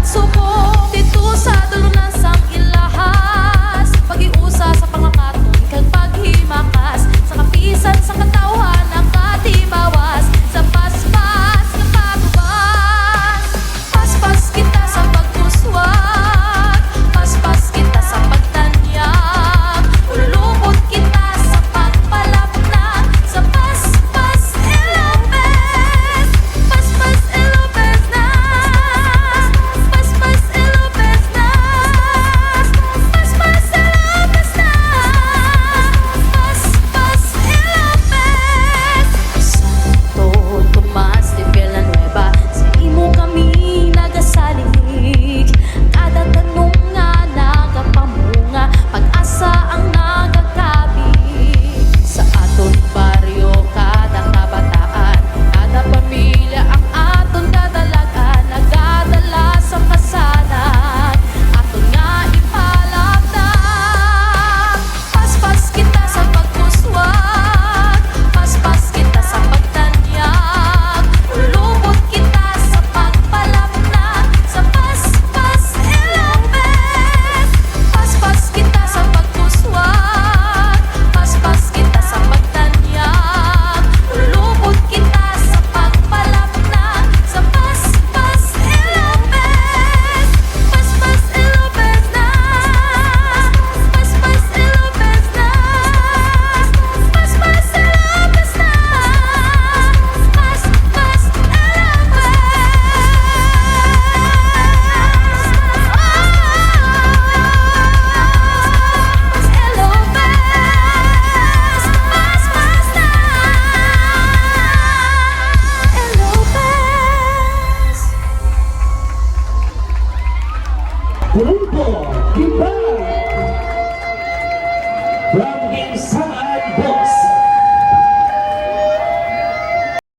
pagsubok dito sa dulunan sang ilahas, pag-iusa sa pangakaton kag paghimakas, sa kapisan sa katawhan nakatibawas, sa paspas nga pagubas. Paspas kita sa pagkuswag, paspas kita sa pagtanyag, ululubot kita sa pagpalapnak, sa paspas ilopes, paspas ilopes na, paspas ilopes na, paspas ilopes na, paspas ilopes. Santo Tomas de Villanueva, sa imo kami nagasalig, kada tanong nga nagapamunga, pag-asa ang nagakabig. Sa aton baryo kada kabataan, kada pamilya ang aton kadalagan, nagadala sa kasanan, aton nga ipalapnak. Paspas kita sa pagkuswag, paspas kita sa pagtanyag, ulubot kita sa pagpalapnak, sa paspas ilopes. Paspas kita sa pagkuswag, paspas kita sa pagtanyag, ulubot kita sa pagpalapnak, sa paspas ilopes, paspas ilopes na, paspas ilopes na, paspas ilopes na, paspas Grupo Kibar from Ginsangan Box.